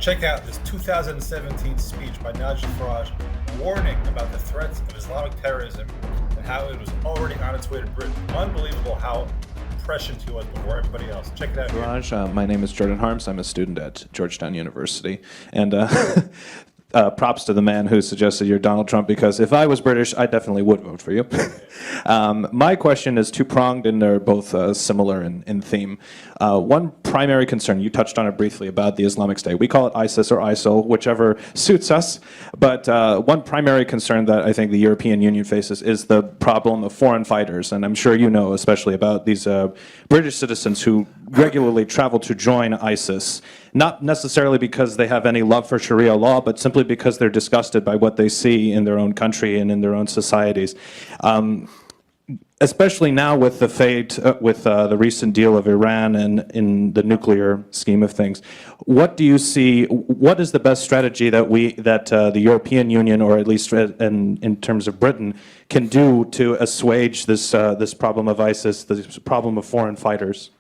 Check out this 2017 speech by Nigel Farage warning about the threats of Islamic terrorism and how it was already on its way to Britain. Unbelievable how prescient he was before everybody else. Check it out here. Farage, my name is Jordan Harms. I'm a student at Georgetown University. And props to the man who suggested you're Donald Trump, because if I was British, I definitely would vote for you. My question is two-pronged, and they're both similar in theme. One primary concern, you touched on it briefly, about the Islamic State. We call it ISIS or ISIL, whichever suits us. But one primary concern that I think the European Union faces is the problem of foreign fighters. And I'm sure you know especially about these British citizens who regularly travel to join ISIS, not necessarily because they have any love for Sharia law, but simply because they're disgusted by what they see in their own country and in their own societies. Especially now with the fate, with the recent deal of Iran and in the nuclear scheme of things, what do you see? What is the best strategy that the European Union, or at least in terms of Britain, can do to assuage this problem of ISIS, this problem of foreign fighters?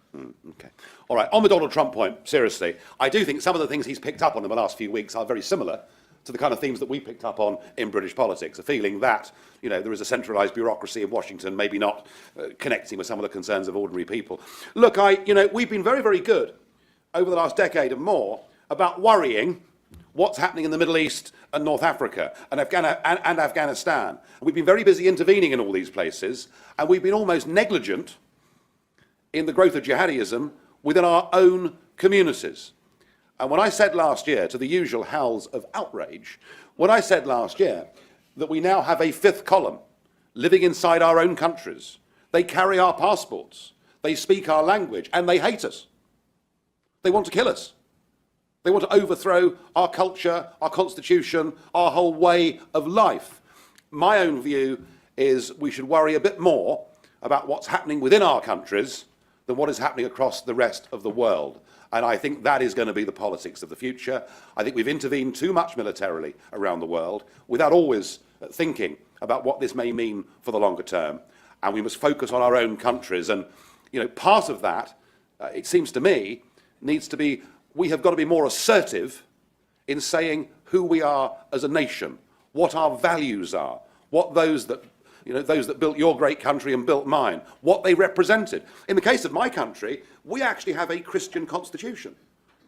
Okay. All right. On the Donald Trump point, seriously, I do think some of the things he's picked up on in the last few weeks are very similar to the kind of themes that we picked up on in British politics, a feeling that, you know, there is a centralised bureaucracy in Washington, maybe not connecting with some of the concerns of ordinary people. Look, we've been very, very good over the last decade and more about worrying what's happening in the Middle East and North Africa and Afghanistan. And we've been very busy intervening in all these places, and we've been almost negligent in the growth of jihadism within our own communities. And when I said last year, to the usual howls of outrage, when I said last year that we now have a fifth column living inside our own countries, they carry our passports, they speak our language, and they hate us. They want to kill us. They want to overthrow our culture, our constitution, our whole way of life. My own view is we should worry a bit more about what's happening within our countries than what is happening across the rest of the world. And I think that is going to be the politics of the future. I think we've intervened too much militarily around the world without always thinking about what this may mean for the longer term. And we must focus on our own countries. And, you know, part of that, it seems to me, needs to be, we have got to be more assertive in saying who we are as a nation, what our values are, what those that built your great country and built mine, what they represented. In the case of my country, we actually have a Christian constitution.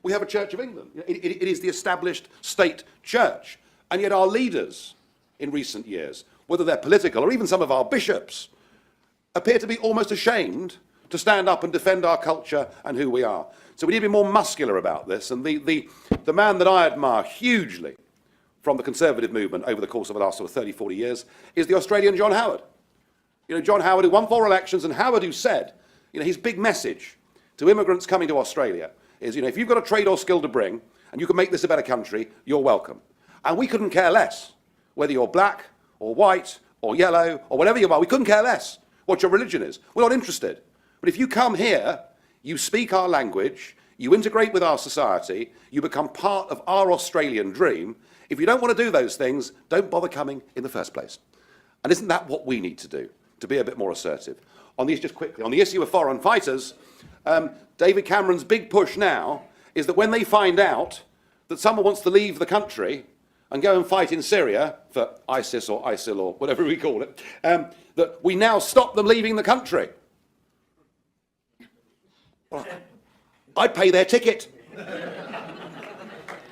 We have a Church of England. It is the established state church. And yet our leaders in recent years, whether they're political or even some of our bishops, appear to be almost ashamed to stand up and defend our culture and who we are. So we need to be more muscular about this. And the man that I admire hugely from the Conservative movement over the course of the last sort of 30, 40 years is the Australian John Howard. You know, John Howard, who won 4 elections, and Howard, who said, you know, his big message to immigrants coming to Australia is, you know, if you've got a trade or skill to bring and you can make this a better country, you're welcome. And we couldn't care less whether you're black or white or yellow or whatever you are. We couldn't care less what your religion is. We're not interested. But if you come here, you speak our language, you integrate with our society, you become part of our Australian dream. If you don't want to do those things, don't bother coming in the first place. And isn't that what we need to do, to be a bit more assertive? On these, just quickly, on the issue of foreign fighters, David Cameron's big push now is that when they find out that someone wants to leave the country and go and fight in Syria for ISIS or ISIL or whatever we call it, that we now stop them leaving the country. Well, I'd pay their ticket.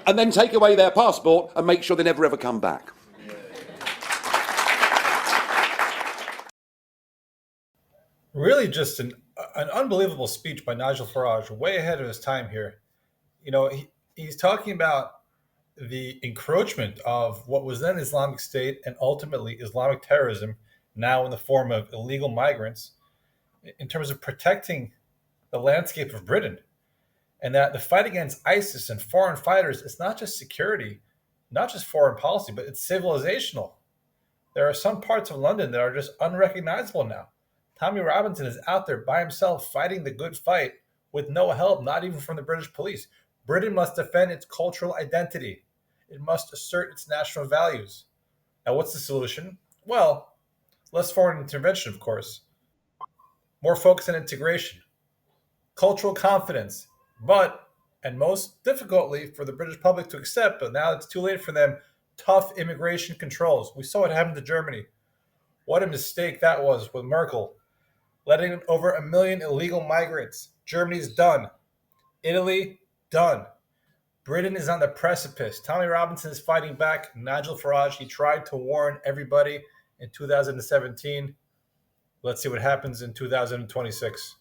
And then take away their passport and make sure they never ever come back. Really just an unbelievable speech by Nigel Farage, way ahead of his time here. You know, he's talking about the encroachment of what was then Islamic State and ultimately Islamic terrorism, now in the form of illegal migrants, in terms of protecting the landscape of Britain. And that the fight against ISIS and foreign fighters is not just security, not just foreign policy, but it's civilizational. There are some parts of London that are just unrecognizable now. Tommy Robinson is out there by himself fighting the good fight with no help, not even from the British police. Britain must defend its cultural identity. It must assert its national values. Now, what's the solution? Well, less foreign intervention, of course. More focus on integration, cultural confidence, but and most difficultly for the British public to accept, but now it's too late for them, tough immigration controls. We saw what happened to Germany. What a mistake that was with Merkel, letting over 1 million illegal migrants. Germany's done. Italy, done. Britain is on the precipice. Tommy Robinson is fighting back. Nigel Farage, he tried to warn everybody in 2017. Let's see what happens in 2026.